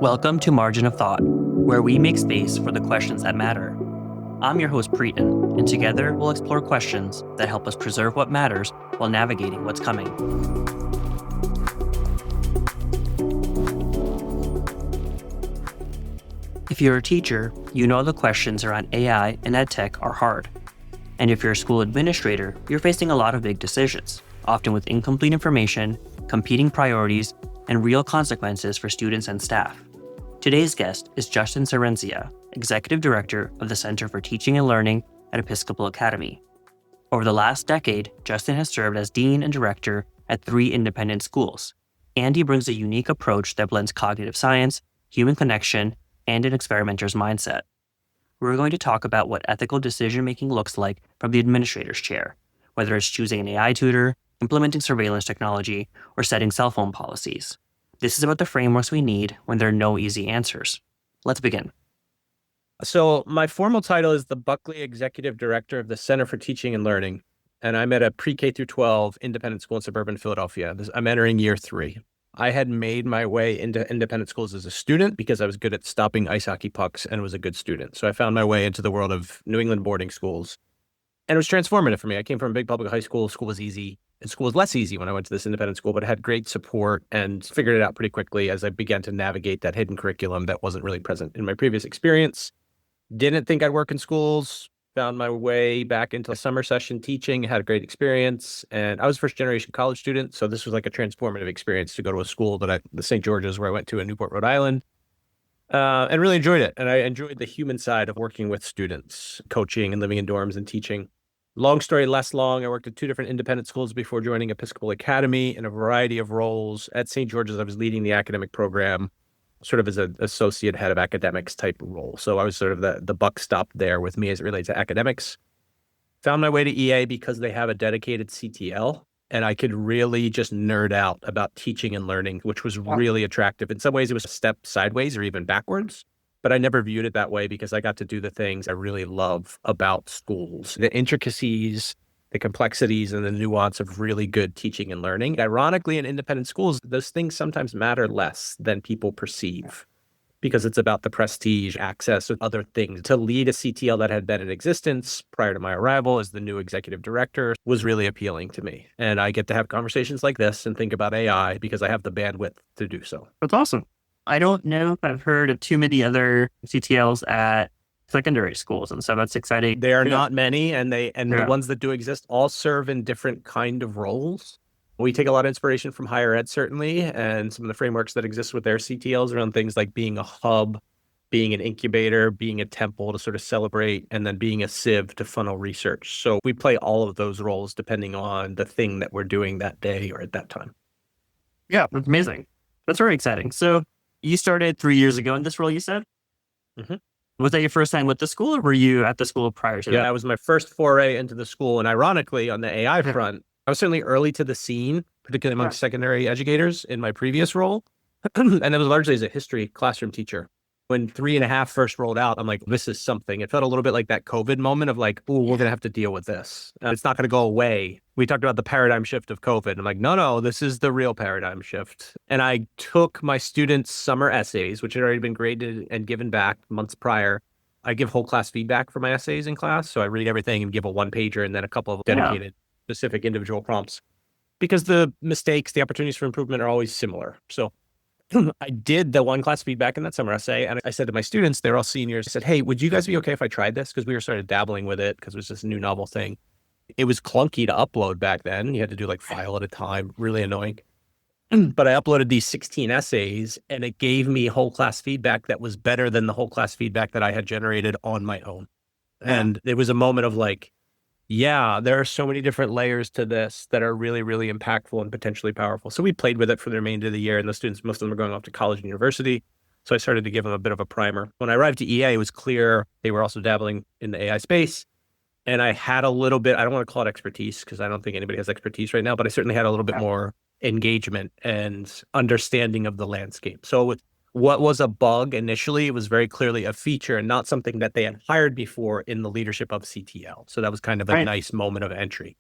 Welcome to Margin of Thought, where we make space for the questions that matter. I'm your host, Priten, and together we'll explore questions that help us preserve what matters while navigating what's coming. If you're a teacher, you know the questions around AI and EdTech are hard. And if you're a school administrator, you're facing a lot of big decisions, often with incomplete information, competing priorities, and real consequences for students and staff. Today's guest is Justin Cerenzia, Executive Director of the Center for Teaching and Learning at Episcopal Academy. Over the last decade, Justin has served as Dean and Director at 3 independent schools, and he brings a unique approach that blends cognitive science, human connection, and an experimenter's mindset. We're going to talk about what ethical decision-making looks like from the administrator's chair, whether it's choosing an AI tutor, implementing surveillance technology, or setting cell phone policies. This is about the frameworks we need when there are no easy answers. Let's begin. So my formal title is the Buckley Executive Director of the Center for Teaching and Learning, and I'm at a pre-K through 12 independent school in suburban Philadelphia. I'm entering year 3. I had made my way into independent schools as a student because I was good at stopping ice hockey pucks and was a good student. So I found my way into the world of New England boarding schools, and it was transformative for me. I came from a big public high school. School was easy. And school was less easy when I went to this independent school, but it had great support and figured it out pretty quickly as I began to navigate that hidden curriculum that wasn't really present in my previous experience. Didn't think I'd work in schools, found my way back into summer session teaching, had a great experience. And I was a first generation college student. So this was like a transformative experience to go to a school the St. George's, where I went to in Newport, Rhode Island, and really enjoyed it. And I enjoyed the human side of working with students, coaching and living in dorms and teaching. Long story less long, I worked at 2 different independent schools before joining Episcopal Academy in a variety of roles. At St. George's, I was leading the academic program, sort of as an associate head of academics type role. So I was sort of the buck stopped there with me as it relates to academics. Found my way to EA because they have a dedicated CTL, and I could really just nerd out about teaching and learning, which was really attractive. In some ways, it was a step sideways or even backwards. But I never viewed it that way because I got to do the things I really love about schools, the intricacies, the complexities, and the nuance of really good teaching and learning. Ironically, in independent schools, those things sometimes matter less than people perceive because it's about the prestige, access, and other things. To lead a CTL that had been in existence prior to my arrival as the new executive director was really appealing to me. And I get to have conversations like this and think about AI because I have the bandwidth to do so. That's awesome. I don't know if I've heard of too many other CTLs at secondary schools, and so that's exciting. There are not many, and the ones that do exist all serve in different kind of roles. We take a lot of inspiration from higher ed, certainly, and some of the frameworks that exist with their CTLs around things like being a hub, being an incubator, being a temple to sort of celebrate, and then being a sieve to funnel research. So we play all of those roles depending on the thing that we're doing that day or at that time. Yeah, that's amazing. That's very exciting. So you started 3 years ago in this role, you said? Mm-hmm. Was that your first time with the school, or were you at the school prior to that? Yeah, that was my first foray into the school. And ironically, on the AI front, I was certainly early to the scene, particularly among secondary educators in my previous role. And it was largely as a history classroom teacher. When 3.5 first rolled out, I'm like, this is something. It felt a little bit like that COVID moment of like, oh, we're going to have to deal with this. It's not going to go away. We talked about the paradigm shift of COVID. I'm like, no, this is the real paradigm shift. And I took my students' summer essays, which had already been graded and given back months prior. I give whole class feedback for my essays in class. So I read everything and give a 1-pager and then a couple of dedicated specific individual prompts. Because the mistakes, the opportunities for improvement are always similar. So I did the 1 class feedback in that summer essay. And I said to my students, they're all seniors, I said, hey, would you guys be okay if I tried this? Because we were sort of dabbling with it because it was just a new novel thing. It was clunky to upload back then. You had to do like file at a time, really annoying. But I uploaded these 16 essays and it gave me whole class feedback that was better than the whole class feedback that I had generated on my own. And it was a moment of like, yeah, there are so many different layers to this that are really, really impactful and potentially powerful. So we played with it for the remainder of the year, and the students, most of them are going off to college and university. So I started to give them a bit of a primer. When I arrived to EA, it was clear they were also dabbling in the AI space. And I had a little bit, I don't want to call it expertise because I don't think anybody has expertise right now, but I certainly had a little bit more engagement and understanding of the landscape. So with what was a bug initially, it was very clearly a feature and not something that they had hired before in the leadership of CTL. So that was kind of a nice moment of entry.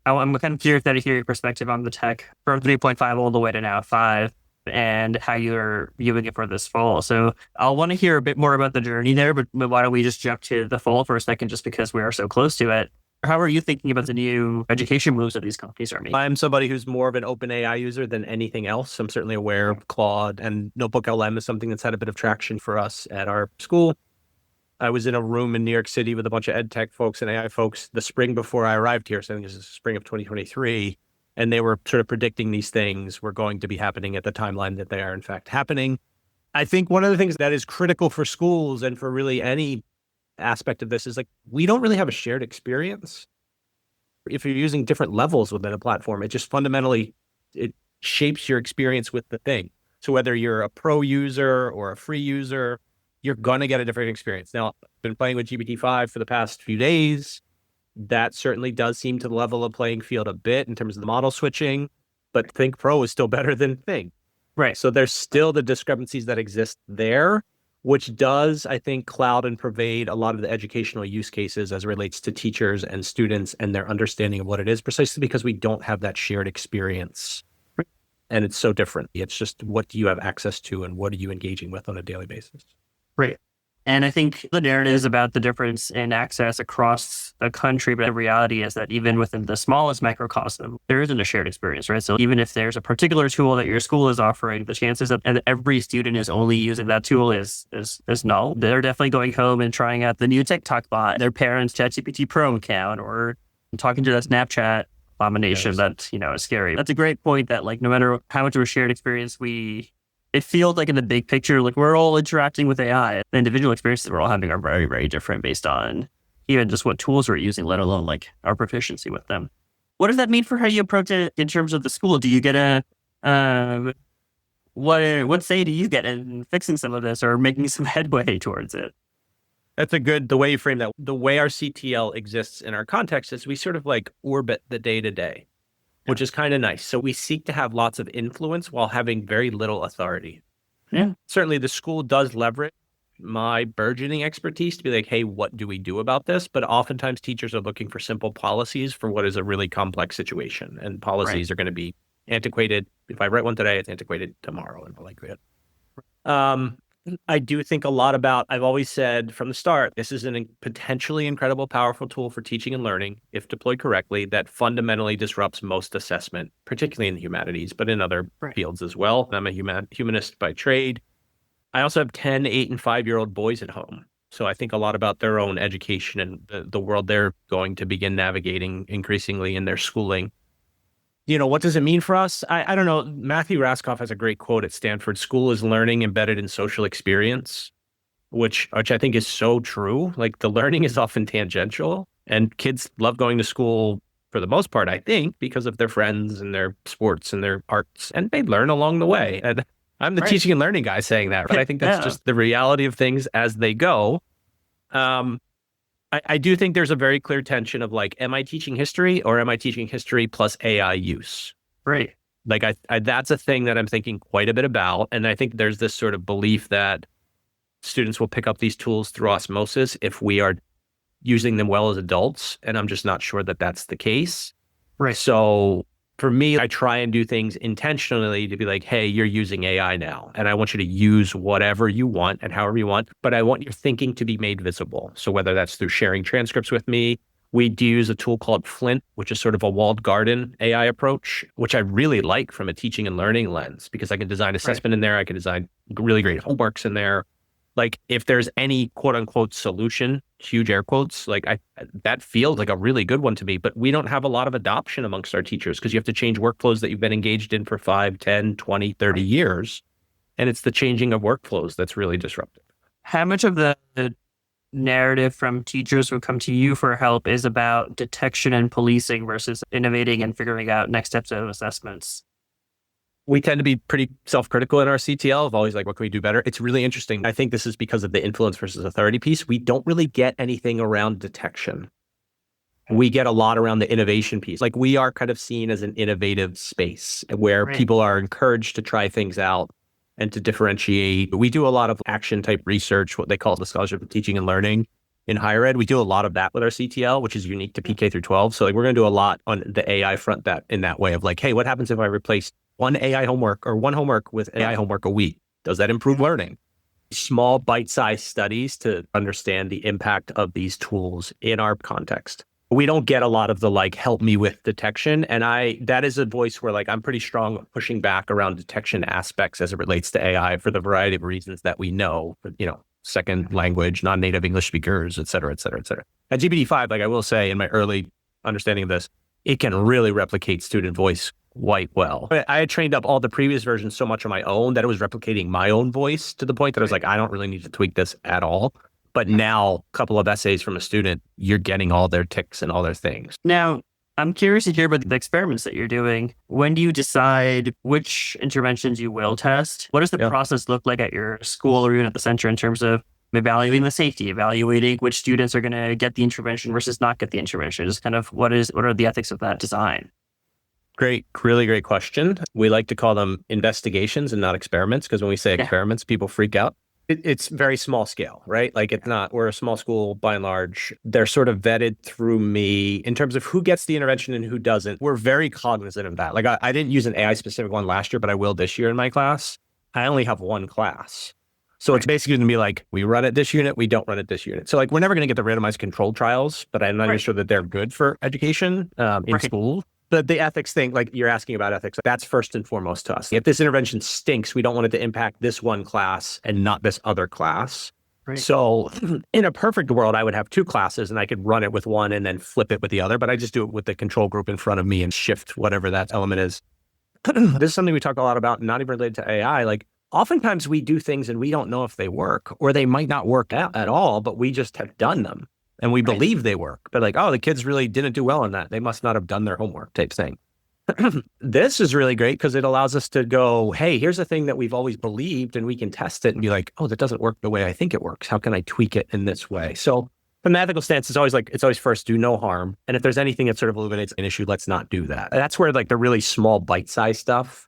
I'm kind of curious to hear your perspective on the tech from 3.5 all the way to now 5. and how you're viewing it for this fall. So I'll want to hear a bit more about the journey there, but why don't we just jump to the fall for a second, just because we are so close to it. How are you thinking about the new education moves that these companies are making? I'm somebody who's more of an open AI user than anything else. I'm certainly aware of Claude, and Notebook LM is something that's had a bit of traction for us at our school. I was in a room in New York City with a bunch of ed tech folks and AI folks the spring before I arrived here. So I think this is the spring of 2023. And they were sort of predicting these things were going to be happening at the timeline that they are in fact happening. I think one of the things that is critical for schools and for really any aspect of this is like, we don't really have a shared experience. If you're using different levels within a platform, it just fundamentally, it shapes your experience with the thing. So whether you're a pro user or a free user, you're going to get a different experience. Now, I've been playing with GPT-5 for the past few days. That certainly does seem to level the playing field a bit in terms of the model switching, but Think Pro is still better than Think. Right. So there's still the discrepancies that exist there, which does, I think, cloud and pervade a lot of the educational use cases as it relates to teachers and students and their understanding of what it is, precisely because we don't have that shared experience. Right. And it's so different. It's just, what do you have access to and what are you engaging with on a daily basis? Right. And I think the narrative is about the difference in access across the country, but the reality is that even within the smallest microcosm, there isn't a shared experience, right? So even if there's a particular tool that your school is offering, the chances that every student is only using that tool is null. They're definitely going home and trying out the new TikTok bot, their parents' ChatGPT Pro account, or talking to that Snapchat abomination that, is scary. That's a great point that, like, no matter how much of a shared experience it feels like in the big picture, like we're all interacting with AI. The individual experiences we're all having are very, very different based on even just what tools we're using, let alone like our proficiency with them. What does that mean for how you approach it in terms of the school? Do you get what say do you get in fixing some of this or making some headway towards it? That's the way you frame that. The way our CTL exists in our context is we sort of like orbit the day-to-day. Which is kind of nice. So we seek to have lots of influence while having very little authority. Yeah. Certainly the school does leverage my burgeoning expertise to be like, hey, what do we do about this? But oftentimes teachers are looking for simple policies for what is a really complex situation. And policies are going to be antiquated. If I write one today, it's antiquated tomorrow in all likelihood. I do think a lot about, I've always said from the start, this is a potentially incredible, powerful tool for teaching and learning, if deployed correctly, that fundamentally disrupts most assessment, particularly in the humanities, but in other fields as well. I'm a humanist by trade. I also have 10, 8, and 5-year-old boys at home. So I think a lot about their own education and the world they're going to begin navigating increasingly in their schooling. What does it mean for us? I don't know. Matthew Raskoff has a great quote at Stanford: "School is learning embedded in social experience," which I think is so true. Like, the learning is often tangential, and kids love going to school for the most part, I think, because of their friends and their sports and their arts, and they learn along the way. And I'm the teaching and learning guy saying that, right? I think that's just the reality of things as they go. I do think there's a very clear tension of like, am I teaching history or am I teaching history plus AI use? Right. Like that's a thing that I'm thinking quite a bit about. And I think there's this sort of belief that students will pick up these tools through osmosis if we are using them well as adults. And I'm just not sure that that's the case. Right. So for me, I try and do things intentionally to be like, hey, you're using AI now, and I want you to use whatever you want and however you want, but I want your thinking to be made visible. So whether that's through sharing transcripts with me, we do use a tool called Flint, which is sort of a walled garden AI approach, which I really like from a teaching and learning lens, because I can design assessment in there. I can design really great homeworks in there. Like, if there's any quote unquote solution, huge air quotes, like that feels like a really good one to me, but we don't have a lot of adoption amongst our teachers because you have to change workflows that you've been engaged in for 5, 10, 20, 30 years. And it's the changing of workflows that's really disruptive. How much of the narrative from teachers who come to you for help is about detection and policing versus innovating and figuring out next steps of assessments? We tend to be pretty self-critical in our CTL of always like, what can we do better? It's really interesting. I think this is because of the influence versus authority piece. We don't really get anything around detection. We get a lot around the innovation piece. Like, we are kind of seen as an innovative space where people are encouraged to try things out and to differentiate. We do a lot of action type research, what they call the Scholarship of Teaching and Learning in higher ed. We do a lot of that with our CTL, which is unique to PK through 12. So like, we're going to do a lot on the AI front in that way of like, hey, what happens if I replace one AI homework or one homework with AI homework a week. Does that improve learning? Small bite-sized studies to understand the impact of these tools in our context. We don't get a lot of the help me with detection. And that is a voice where I'm pretty strong pushing back around detection aspects as it relates to AI for the variety of reasons that we know, second language, non-native English speakers, et cetera, et cetera, et cetera. At GPT-5, I will say in my early understanding of this, it can really replicate student voice quite well. I had trained up all the previous versions so much on my own that it was replicating my own voice to the point that I was I don't really need to tweak this at all. But now, a couple of essays from a student, you're getting all their ticks and all their things. Now, I'm curious to hear about the experiments that you're doing. When do you decide which interventions you will test? What does the process look like at your school or even at the center in terms of evaluating the safety, evaluating which students are going to get the intervention versus not get the intervention? Just kind of what are the ethics of that design? Great, really great question. We like to call them investigations and not experiments, because when we say experiments, people freak out. It's very small scale, right? It's not, we're a small school by and large. They're sort of vetted through me in terms of who gets the intervention and who doesn't. We're very cognizant of that. I didn't use an AI specific one last year, but I will this year in my class. I only have one class. So it's basically going to be we run it this unit, we don't run it this unit. So we're never going to get the randomized controlled trials, but I'm not even sure that they're good for education in school. But the ethics thing, you're asking about ethics, that's first and foremost to us. If this intervention stinks, we don't want it to impact this one class and not this other class. Right. So in a perfect world, I would have two classes and I could run it with one and then flip it with the other. But I just do it with the control group in front of me and shift whatever that element is. This is something we talk a lot about, not even related to AI. Oftentimes we do things and we don't know if they work, or they might not work out at all, but we just have done them. And we believe they work, but the kids really didn't do well on that. They must not have done their homework type thing. This is really great because it allows us to go, hey, here's a thing that we've always believed, and we can test it and be that doesn't work the way I think it works. How can I tweak it in this way? So from the ethical stance, it's always first, do no harm. And if there's anything that sort of illuminates an issue, let's not do that. That's where the really small bite-sized stuff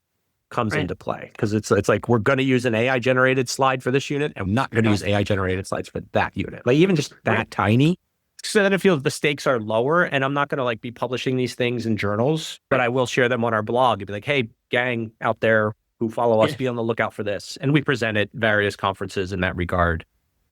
comes into play, because it's we're going to use an AI generated slide for this unit and we're not going to use AI generated slides for that unit. Even just that tiny, so that it feels the stakes are lower, and I'm not going to be publishing these things in journals, but I will share them on our blog and be hey, gang out there who follow us, be on the lookout for this. And we present at various conferences in that regard.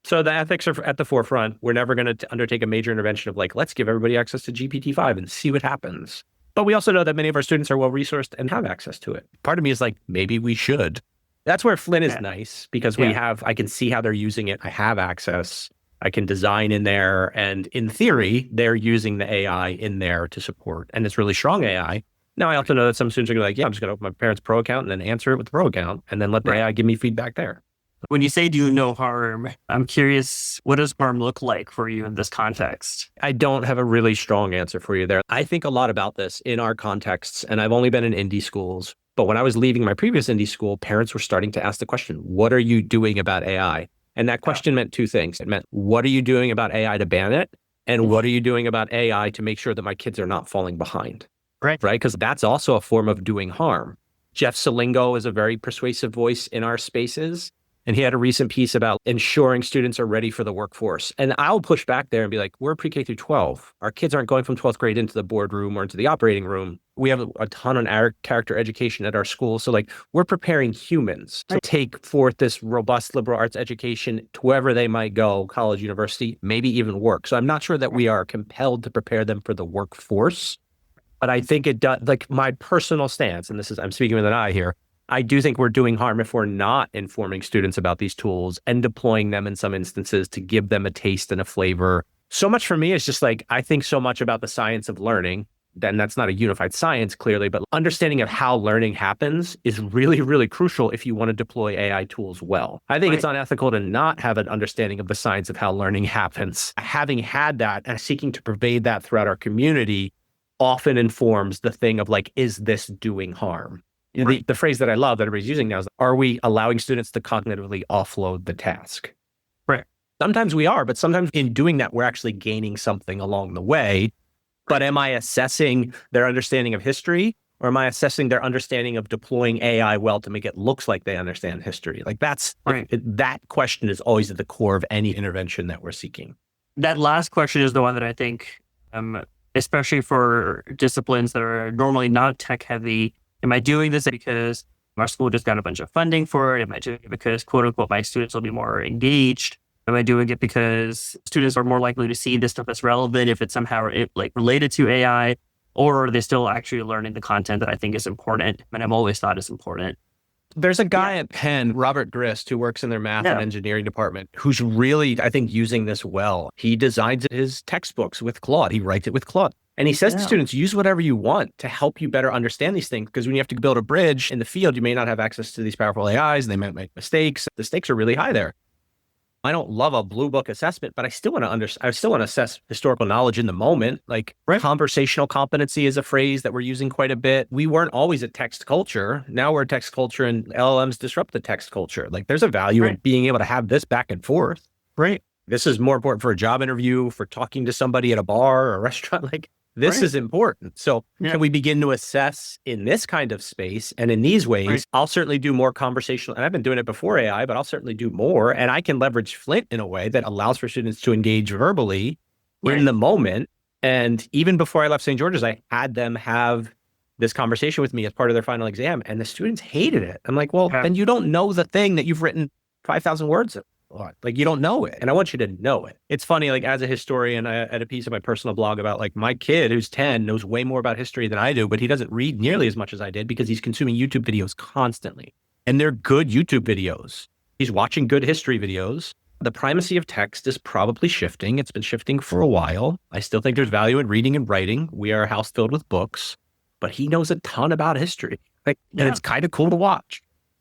So the ethics are at the forefront. We're never going to undertake a major intervention of let's give everybody access to GPT-5 and see what happens. But we also know that many of our students are well-resourced and have access to it. Part of me is maybe we should. That's where Flynn is nice, because I can see how they're using it. I have access. I can design in there. And in theory, they're using the AI in there to support. And it's really strong AI. Now, I also know that some students are going to I'm just going to open my parents' Pro account and then answer it with the Pro account and then let the AI give me feedback there. When you say do no harm, I'm curious, what does harm look like for you in this context? I don't have a really strong answer for you there. I think a lot about this in our contexts, and I've only been in indie schools. But when I was leaving my previous indie school, parents were starting to ask the question, what are you doing about AI? And that question meant two things. It meant, what are you doing about AI to ban it? And what are you doing about AI to make sure that my kids are not falling behind? Right? Because that's also a form of doing harm. Jeff Salingo is a very persuasive voice in our spaces. And he had a recent piece about ensuring students are ready for the workforce. And I'll push back there and be we're pre-K through 12. Our kids aren't going from 12th grade into the boardroom or into the operating room. We have a ton on our character education at our school. So we're preparing humans to take forth this robust liberal arts education to wherever they might go, college, university, maybe even work. So I'm not sure that we are compelled to prepare them for the workforce. But I think it does, my personal stance, and I'm speaking with an eye here, I do think we're doing harm if we're not informing students about these tools and deploying them in some instances to give them a taste and a flavor. So much for me is just I think so much about the science of learning. Then that's not a unified science, clearly, but understanding of how learning happens is really, really crucial if you want to deploy AI tools well. I think it's unethical to not have an understanding of the science of how learning happens. Having had that and seeking to pervade that throughout our community often informs the thing of is this doing harm? The phrase that I love that everybody's using now is, are we allowing students to cognitively offload the task? Right. Sometimes we are, but sometimes in doing that, we're actually gaining something along the way. But am I assessing their understanding of history, or am I assessing their understanding of deploying AI well to make it look like they understand history? That's that question is always at the core of any intervention that we're seeking. That last question is the one that I think, especially for disciplines that are normally not tech heavy, Am I doing this because our school just got a bunch of funding for it? Am I doing it because, quote unquote, my students will be more engaged? Am I doing it because students are more likely to see this stuff as relevant if it's somehow related to AI? Or are they still actually learning the content that I think is important and I've always thought is important? There's a guy at Penn, Robert Grist, who works in their math and engineering department, who's really, I think, using this well. He designs his textbooks with Claude. He writes it with Claude. And he says to students, use whatever you want to help you better understand these things. Because when you have to build a bridge in the field, you may not have access to these powerful AIs. They might make mistakes. The stakes are really high there. I don't love a blue book assessment, but I still want to assess historical knowledge in the moment. Like conversational competency is a phrase that we're using quite a bit. We weren't always a text culture. Now we're a text culture, and LLMs disrupt the text culture. Like there's a value in being able to have this back and forth. Right. This is more important for a job interview, for talking to somebody at a bar or a restaurant. Like this is important. So can we begin to assess in this kind of space and in these ways? I'll certainly do more conversational, and I've been doing it before AI, but I'll certainly do more. And I can leverage Flint in a way that allows for students to engage verbally in the moment. And even before I left St. George's, I had them have this conversation with me as part of their final exam, and the students hated it. I'm like, well, then you don't know the thing that you've written 5,000 words of. Like you don't know it. And I want you to know it. It's funny, like as a historian, I had a piece of my personal blog about like my kid who's 10 knows way more about history than I do, but he doesn't read nearly as much as I did because he's consuming YouTube videos constantly. And they're good YouTube videos. He's watching good history videos. The primacy of text is probably shifting. It's been shifting for a while. I still think there's value in reading and writing. We are a house filled with books, but he knows a ton about history. Like, and it's kind of cool to watch.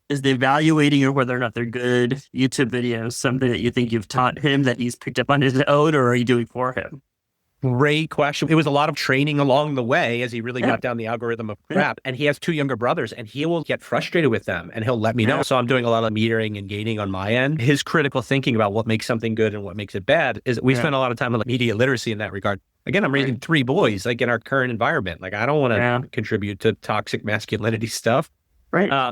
Is the evaluating or whether or not they're good YouTube videos something that you think you've taught him that he's picked up on his own, or are you doing for him? Great question. It was a lot of training along the way as he really got down the algorithm of crap. And he has 2 younger brothers, and he will get frustrated with them and he'll let me know. So I'm doing a lot of metering and gating on my end. His critical thinking about what makes something good and what makes it bad is we spend a lot of time on media literacy in that regard. Again, I'm raising 3 boys, like in our current environment. Like I don't want to contribute to toxic masculinity stuff.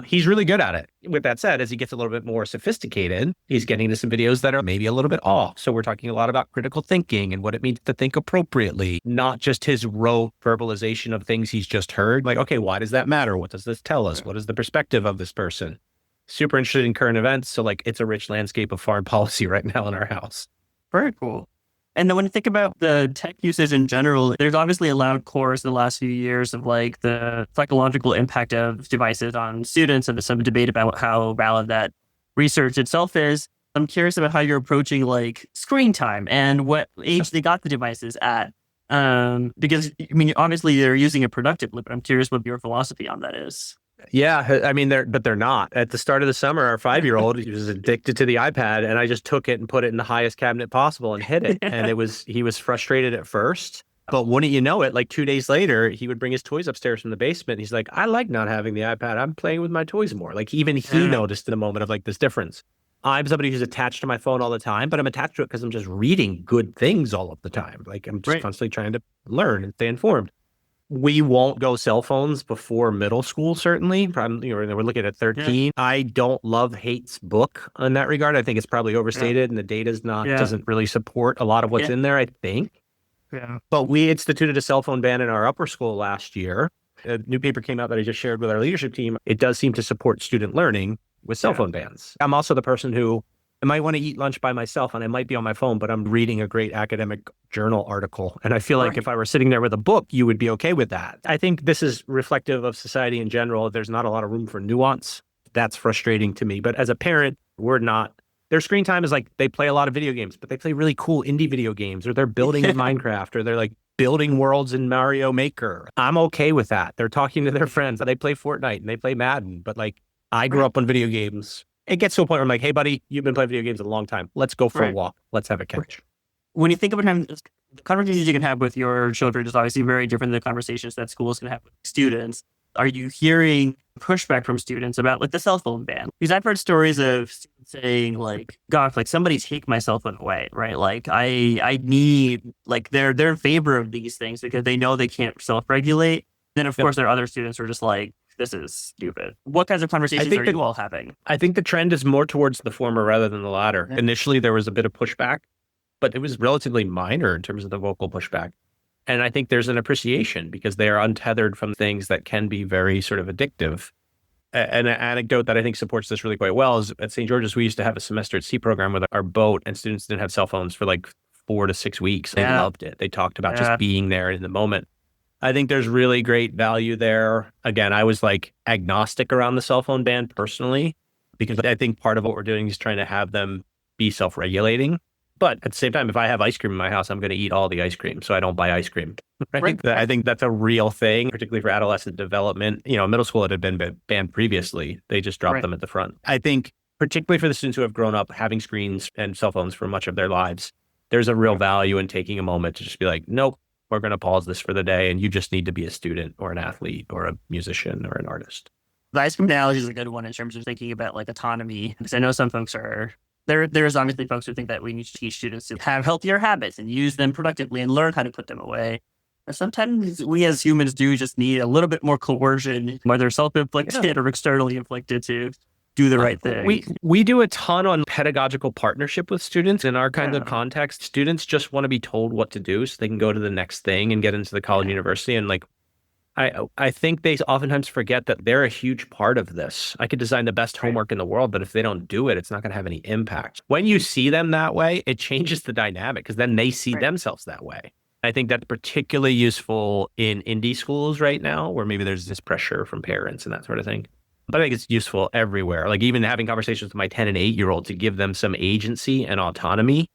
He's really good at it. With that said, as he gets a little bit more sophisticated, he's getting into some videos that are maybe a little bit off. So we're talking a lot about critical thinking and what it means to think appropriately, not just his rote verbalization of things he's just heard. Like, okay, why does that matter? What does this tell us? What is the perspective of this person? Super interested in current events. So like it's a rich landscape of foreign policy right now in our house. Very cool. And then when you think about the tech usage in general, there's obviously a loud chorus in the last few years of like the psychological impact of devices on students, and there's some debate about how valid that research itself is. I'm curious about how you're approaching like screen time and what age they got the devices at. Because I mean, obviously they're using it productively, but I'm curious what your philosophy on that is. Yeah, I mean, they're not. At the start of the summer, our 5-year-old, he was addicted to the iPad, and I just took it and put it in the highest cabinet possible and hid it. And he was frustrated at first, but wouldn't you know it, like 2 days later, he would bring his toys upstairs from the basement. And he's like, I like not having the iPad. I'm playing with my toys more. Like even he noticed in a moment of like this difference. I'm somebody who's attached to my phone all the time, but I'm attached to it because I'm just reading good things all of the time. Like I'm just constantly trying to learn and stay informed. We won't go cell phones before middle school, certainly. Probably, we're looking at 13. I don't love Hate's book in that regard. I think it's probably overstated and the data's doesn't really support a lot of what's in there, I think. But we instituted a cell phone ban in our upper school last year. A new paper came out that I just shared with our leadership team. It does seem to support student learning with cell phone bans. I'm also the person who I might want to eat lunch by myself and I might be on my phone, but I'm reading a great academic journal article. And I feel like if I were sitting there with a book, you would be okay with that. I think this is reflective of society in general. There's not a lot of room for nuance. That's frustrating to me. But as a parent, we're not. Their screen time is like they play a lot of video games, but they play really cool indie video games, or they're building in Minecraft, or they're like building worlds in Mario Maker. I'm okay with that. They're talking to their friends. They play Fortnite and they play Madden. But like I grew up on video games. It gets to a point where I'm like, hey, buddy, you've been playing video games a long time. Let's go for a walk. Let's have a catch. When you think about having the conversations you can have with your children is obviously very different than the conversations that schools can have with students. Are you hearing pushback from students about like the cell phone ban? Because I've heard stories of students saying like, gosh, like somebody take my cell phone away, right? Like I need, like they're in favor of these things because they know they can't self-regulate. Then of course there are other students who are just like, this is stupid. What kinds of conversations are you all having? I think the trend is more towards the former rather than the latter. Initially, there was a bit of pushback, but it was relatively minor in terms of the vocal pushback. And I think there's an appreciation because they are untethered from things that can be very sort of addictive. An anecdote that I think supports this really quite well is at St. George's, we used to have a semester at sea program with our boat, and students didn't have cell phones for like 4 to 6 weeks. They loved it. They talked about just being there in the moment. I think there's really great value there. Again, I was like agnostic around the cell phone ban personally, because I think part of what we're doing is trying to have them be self-regulating. But at the same time, if I have ice cream in my house, I'm going to eat all the ice cream. So I don't buy ice cream. Right? I think that's a real thing, particularly for adolescent development. Middle school, it had been banned previously. They just dropped them at the front. I think particularly for the students who have grown up having screens and cell phones for much of their lives, there's a real value in taking a moment to just be like, nope, we're going to pause this for the day. And you just need to be a student or an athlete or a musician or an artist. The ice cream analogy is a good one in terms of thinking about like autonomy. Because I know some folks there's obviously folks who think that we need to teach students to have healthier habits and use them productively and learn how to put them away. And sometimes we as humans do just need a little bit more coercion, whether self-inflicted or externally inflicted, to do the right thing. We do a ton on pedagogical partnership with students in our kind of context. Students just want to be told what to do so they can go to the next thing and get into the college university. And like, I think they oftentimes forget that they're a huge part of this. I could design the best homework in the world, but if they don't do it, it's not going to have any impact. When you see them that way, it changes the dynamic because then they see themselves that way. I think that's particularly useful in indie schools right now, where maybe there's this pressure from parents and that sort of thing. But I think it's useful everywhere. Like even having conversations with my 10 and 8-year-old to give them some agency and autonomy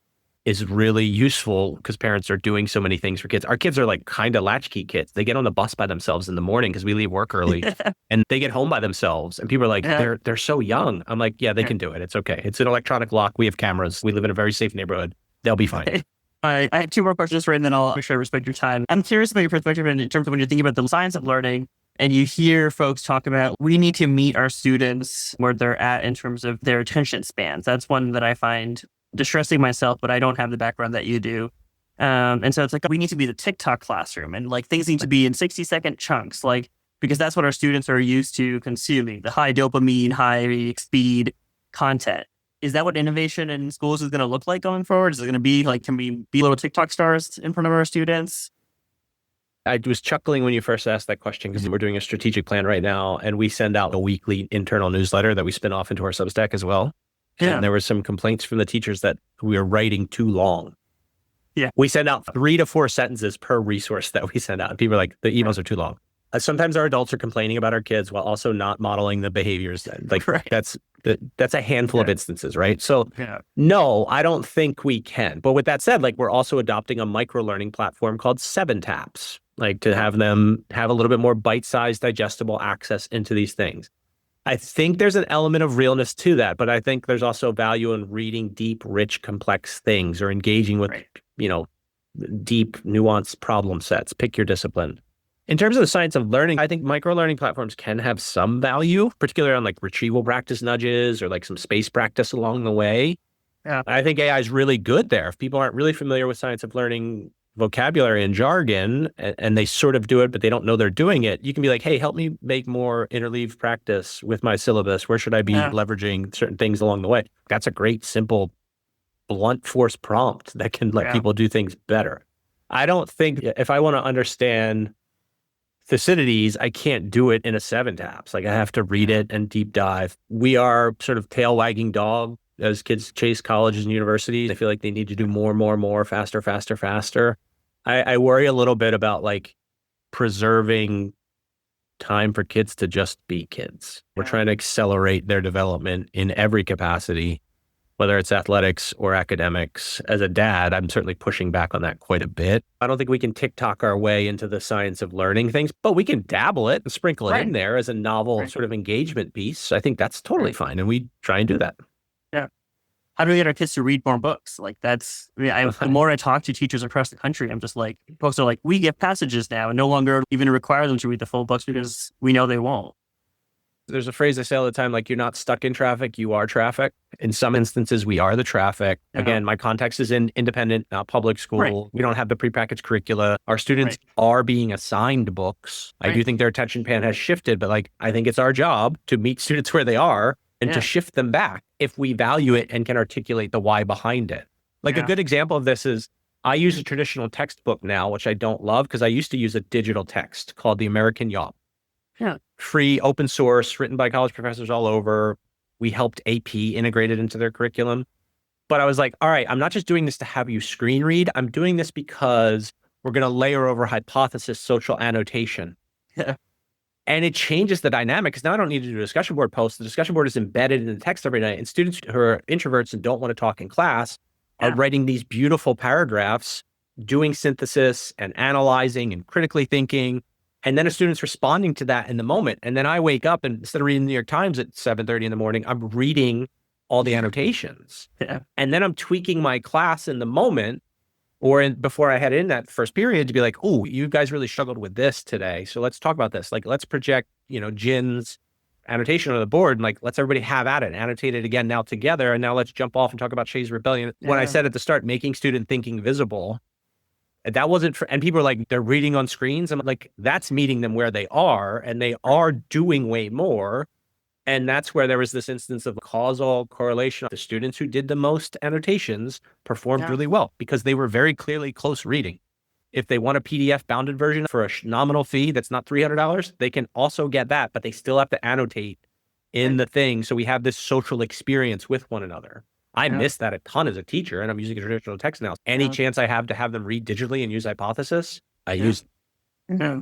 is really useful because parents are doing so many things for kids. Our kids are like kind of latchkey kids. They get on the bus by themselves in the morning because we leave work early and they get home by themselves. And people are like, they're so young. I'm like, yeah, they can do it. It's okay. It's an electronic lock. We have cameras. We live in a very safe neighborhood. They'll be fine. I have 2 more questions for you, and then I'll make sure I respect your time. I'm curious about your perspective in terms of when you're thinking about the science of learning and you hear folks talk about we need to meet our students where they're at in terms of their attention spans. That's one that I find distressing myself, but I don't have the background that you do. And so it's like, we need to be the TikTok classroom and like things need to be in 60-second chunks, like, because that's what our students are used to consuming, the high dopamine, high speed content. Is that what innovation in schools is going to look like going forward? Is it going to be like, can we be little TikTok stars in front of our students? I was chuckling when you first asked that question because we're doing a strategic plan right now and we send out a weekly internal newsletter that we spin off into our Substack as well. Yeah. And there were some complaints from the teachers that we are writing too long. Yeah. We send out 3 to 4 sentences per resource that we send out. And people are like, the emails are too long. Sometimes our adults are complaining about our kids while also not modeling the behaviors. Like that's a handful of instances, right? So no, I don't think we can. But with that said, like we're also adopting a micro-learning platform called 7 Taps, like to have them have a little bit more bite-sized, digestible access into these things. I think there's an element of realness to that, but I think there's also value in reading deep, rich, complex things or engaging with, deep, nuanced problem sets. Pick your discipline. In terms of the science of learning, I think micro-learning platforms can have some value, particularly on like retrieval practice nudges or like some space practice along the way. Yeah. I think AI is really good there. If people aren't really familiar with science of learning vocabulary and jargon, and they sort of do it, but they don't know they're doing it, you can be like, hey, help me make more interleave practice with my syllabus. Where should I be leveraging certain things along the way? That's a great, simple, blunt force prompt that can let people do things better. I don't think if I want to understand Thucydides, I can't do it in a 7 Taps. Like I have to read it and deep dive. We are sort of tail wagging dog as kids chase colleges and universities. I feel like they need to do more, faster. I worry a little bit about like preserving time for kids to just be kids. We're trying to accelerate their development in every capacity, whether it's athletics or academics. As a dad, I'm certainly pushing back on that quite a bit. I don't think we can TikTok our way into the science of learning things, but we can dabble it and sprinkle it in there as a novel sort of engagement piece. I think that's totally fine. And we try and do that. Yeah. How do we get our kids to read more books? Like the more I talk to teachers across the country, I'm just like, folks are like, we give passages now and no longer even require them to read the full books because we know they won't. There's a phrase I say all the time, like you're not stuck in traffic, you are traffic. In some instances, we are the traffic. Again, my context is in independent, not public school. We don't have the prepackaged curricula. Our students are being assigned books. I do think their attention span has shifted, but like, I think it's our job to meet students where they are and to shift them back if we value it and can articulate the why behind it. Like a good example of this is I use a traditional textbook now, which I don't love because I used to use a digital text called the American Yaw. Yeah. Free, open source, written by college professors all over. We helped AP integrate it into their curriculum. But I was like, all right, I'm not just doing this to have you screen read. I'm doing this because we're going to layer over hypothesis social annotation. Yeah. And it changes the dynamic because now I don't need to do a discussion board post. The discussion board is embedded in the text every night. And students who are introverts and don't want to talk in class are writing these beautiful paragraphs, doing synthesis and analyzing and critically thinking. And then a student's responding to that in the moment. And then I wake up and instead of reading the New York Times at 7:30 in the morning, I'm reading all the annotations. Yeah. And then I'm tweaking my class in the moment before I head in that first period to be like, oh, you guys really struggled with this today. So let's talk about this. Like, let's project, Jin's annotation on the board and like, let's everybody have at it, annotate it again now together. And now let's jump off and talk about Shay's rebellion. When I said at the start, making student thinking visible, that wasn't for, and people are like, they're reading on screens. I'm like, that's meeting them where they are and they are doing way more. And that's where there was this instance of causal correlation. The students who did the most annotations performed really well because they were very clearly close reading. If they want a PDF bounded version for a nominal fee that's not $300, they can also get that, but they still have to annotate in the thing. So we have this social experience with one another. I miss that a ton as a teacher, and I'm using a traditional text now. Any chance I have to have them read digitally and use hypothesis, I use it. Yeah.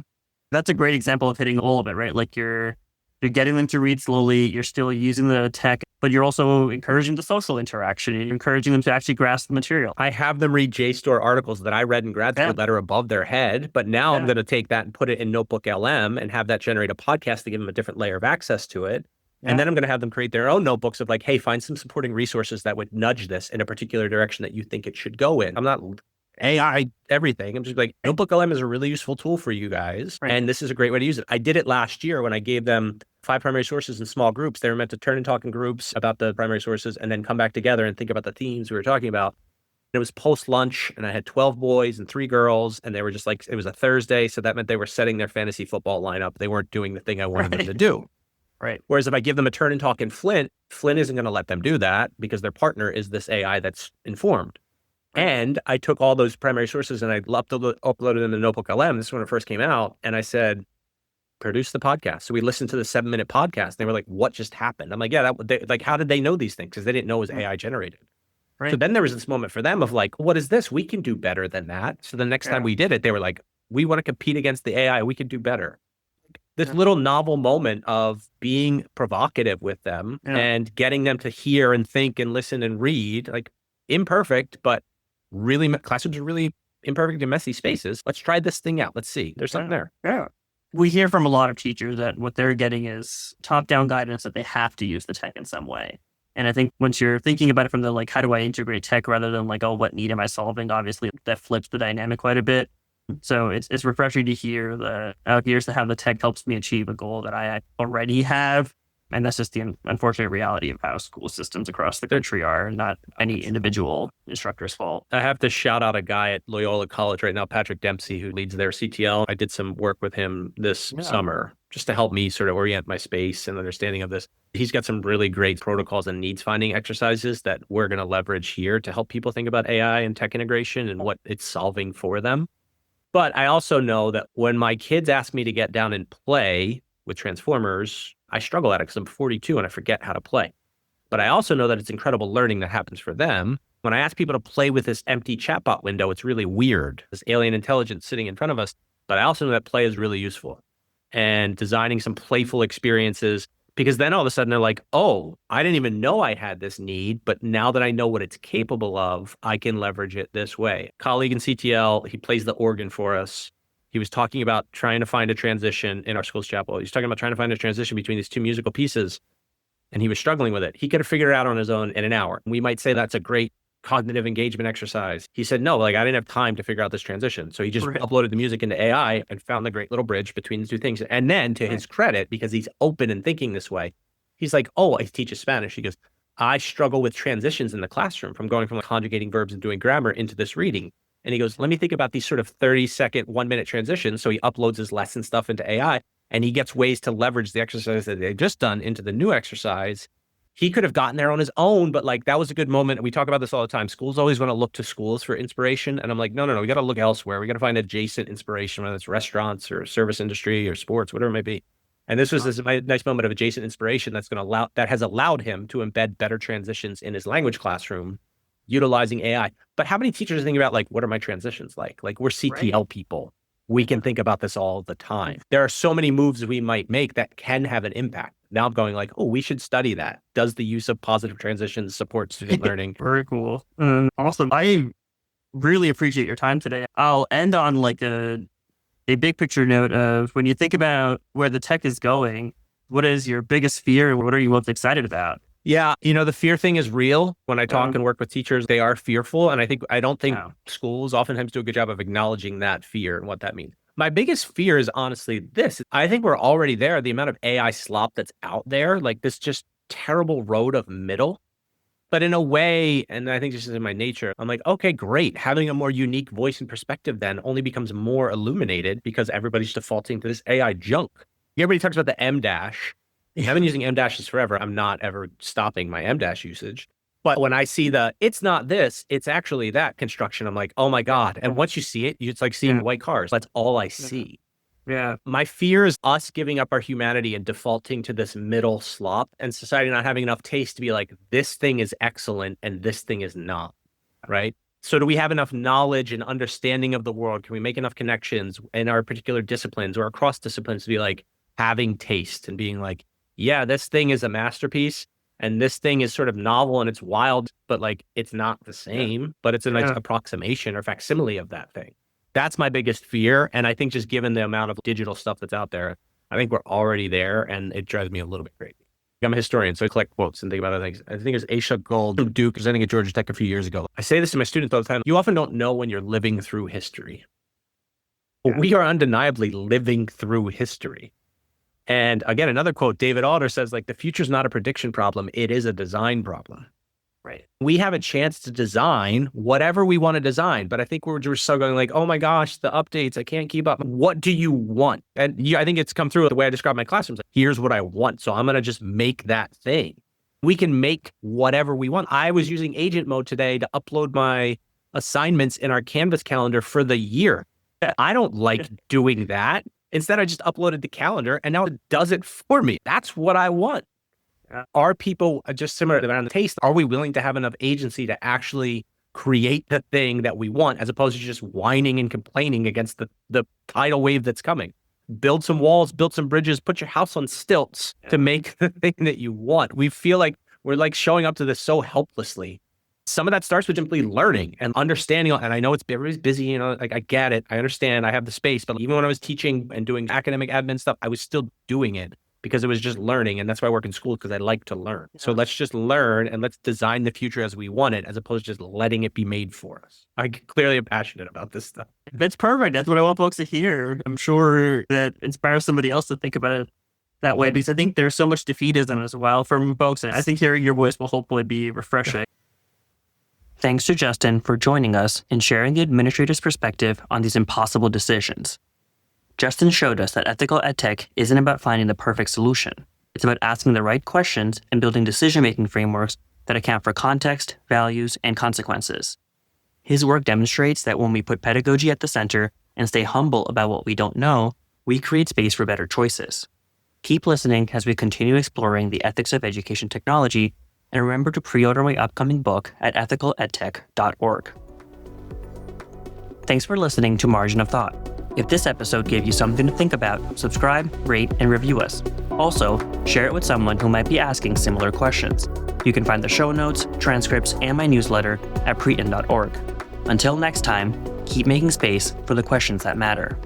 That's a great example of hitting all of it, right? Like you're getting them to read slowly, you're still using the tech, but you're also encouraging the social interaction and you're encouraging them to actually grasp the material. I have them read JSTOR articles that I read in grad school that are above their head, but now I'm going to take that and put it in Notebook LM and have that generate a podcast to give them a different layer of access to it. And then I'm going to have them create their own notebooks of like, hey, find some supporting resources that would nudge this in a particular direction that you think it should go in. I'm not AI everything. I'm just like, Notebook LM is a really useful tool for you guys. Right. And this is a great way to use it. I did it last year when I gave them 5 primary sources in small groups. They were meant to turn and talk in groups about the primary sources and then come back together and think about the themes we were talking about. It was post-lunch and I had 12 boys and 3 girls and they were just like, it was a Thursday. So that meant they were setting their fantasy football lineup. They weren't doing the thing I wanted them to do. Right. Whereas if I give them a turn and talk in Flint isn't going to let them do that because their partner is this AI that's informed. And I took all those primary sources and I uploaded them to Notebook LM. This is when it first came out. And I said, produce the podcast. So we listened to the 7-minute podcast. They were like, what just happened? I'm like, yeah, how did they know these things? Because they didn't know it was AI generated. Right. So then there was this moment for them of like, what is this? We can do better than that. So the next time we did it, they were like, we want to compete against the AI. We can do better. This little novel moment of being provocative with them and getting them to hear and think and listen and read, like imperfect, but really classrooms are really imperfect and messy spaces. Let's try this thing out. Let's see. There's something there. Yeah. We hear from a lot of teachers that what they're getting is top-down guidance that they have to use the tech in some way. And I think once you're thinking about it from the like, how do I integrate tech rather than like, oh, what need am I solving? Obviously, that flips the dynamic quite a bit. So it's refreshing to hear here's how the tech helps me achieve a goal that I already have. And that's just the unfortunate reality of how school systems across the country are, not any individual instructor's fault. I have to shout out a guy at Loyola College right now, Patrick Dempsey, who leads their CTL. I did some work with him this summer just to help me sort of orient my space and understanding of this. He's got some really great protocols and needs finding exercises that we're going to leverage here to help people think about AI and tech integration and what it's solving for them. But I also know that when my kids ask me to get down and play with Transformers, I struggle at it because I'm 42 and I forget how to play. But I also know that it's incredible learning that happens for them. When I ask people to play with this empty chatbot window, it's really weird, this alien intelligence sitting in front of us. But I also know that play is really useful and designing some playful experiences, because then all of a sudden they're like, oh, I didn't even know I had this need, but now that I know what it's capable of, I can leverage it this way. Colleague in CTL, he plays the organ for us. He was talking about trying to find a transition in our school's chapel. He's talking about trying to find a transition between these 2 musical pieces, and he was struggling with it. He could have figured it out on his own in an hour. We might say that's a great cognitive engagement exercise. He said, no, like I didn't have time to figure out this transition. So he just uploaded the music into AI and found the great little bridge between the 2 things. And then to his credit, because he's open and thinking this way, he's like, oh, I teach Spanish. He goes, I struggle with transitions in the classroom from going from like conjugating verbs and doing grammar into this reading. And he goes, let me think about these sort of 30-second, 1-minute transitions. So he uploads his lesson stuff into AI and he gets ways to leverage the exercise that they've just done into the new exercise. he could have gotten there on his own, but like that was a good moment. We talk about this all the time. Schools always want to look to schools for inspiration. And I'm like, no, we got to look elsewhere. We got to find adjacent inspiration, whether it's restaurants or service industry or sports, whatever it may be. And this was this nice moment of adjacent inspiration that has allowed him to embed better transitions in his language classroom, utilizing AI. But how many teachers think about like, what are my transitions like? Like we're CTL people. We can think about this all the time. There are so many moves we might make that can have an impact. Now I'm going like, oh, we should study that. Does the use of positive transitions support student learning? Very cool. Awesome. I really appreciate your time today. I'll end on like a big picture note of when you think about where the tech is going, what is your biggest fear? What are you most excited about? Yeah, the fear thing is real. When I talk and work with teachers, they are fearful. And I don't think schools oftentimes do a good job of acknowledging that fear and what that means. My biggest fear is honestly this. I think we're already there. The amount of AI slop that's out there, like this just terrible road of middle. But in a way, and I think this is in my nature, I'm like, okay, great. Having a more unique voice and perspective then only becomes more illuminated because everybody's defaulting to this AI junk. Everybody talks about the M-dash. I've been using M-dashes forever. I'm not ever stopping my M-dash usage. But when I see it's not this, it's actually that construction, I'm like, oh my God. And once you see it, it's like seeing white cars. That's all I see. Yeah. My fear is us giving up our humanity and defaulting to this middle slop and society not having enough taste to be like, this thing is excellent and this thing is not, right? So do we have enough knowledge and understanding of the world? Can we make enough connections in our particular disciplines or across disciplines to be like having taste and being like, yeah, this thing is a masterpiece and this thing is sort of novel and it's wild, but like it's not the same, but it's a nice approximation or facsimile of that thing. That's my biggest fear. And I think just given the amount of digital stuff that's out there, I think we're already there and it drives me a little bit crazy. I'm a historian, so I collect quotes and think about other things. I think it was Aisha Gold from Duke presenting at Georgia Tech a few years ago. I say this to my students all the time. You often don't know when you're living through history. But we are undeniably living through history. And again, another quote, David Alder says, like, the future's not a prediction problem. It is a design problem. Right. We have a chance to design whatever we want to design. But I think we're just so going like, oh my gosh, the updates, I can't keep up. What do you want? And I think it's come through the way I describe my classrooms. Like, here's what I want. So I'm going to just make that thing. We can make whatever we want. I was using agent mode today to upload my assignments in our Canvas calendar for the year. I don't like doing that. Instead, I just uploaded the calendar and now it does it for me. That's what I want. Are people just similar around the taste? Are we willing to have enough agency to actually create the thing that we want as opposed to just whining and complaining against the tidal wave that's coming? Build some walls, build some bridges, put your house on stilts to make the thing that you want. We feel like we're like showing up to this so helplessly. Some of that starts with simply learning and understanding. And I know everybody's busy, like I get it. I understand. I have the space. But even when I was teaching and doing academic admin stuff, I was still doing it because it was just learning. And that's why I work in school, because I like to learn. So let's just learn and let's design the future as we want it, as opposed to just letting it be made for us. I clearly am passionate about this stuff. That's perfect. That's what I want folks to hear. I'm sure that inspires somebody else to think about it that way, because I think there's so much defeatism as well from folks. And I think hearing your voice will hopefully be refreshing. Thanks to Justin for joining us and sharing the administrator's perspective on these impossible decisions. Justin showed us that ethical edtech isn't about finding the perfect solution. It's about asking the right questions and building decision-making frameworks that account for context, values, and consequences. His work demonstrates that when we put pedagogy at the center and stay humble about what we don't know, we create space for better choices. Keep listening as we continue exploring the ethics of education technology, and remember to pre-order my upcoming book at ethicaledtech.org. Thanks for listening to Margin of Thought. If this episode gave you something to think about, subscribe, rate, and review us. Also, share it with someone who might be asking similar questions. You can find the show notes, transcripts, and my newsletter at priten.org. Until next time, keep making space for the questions that matter.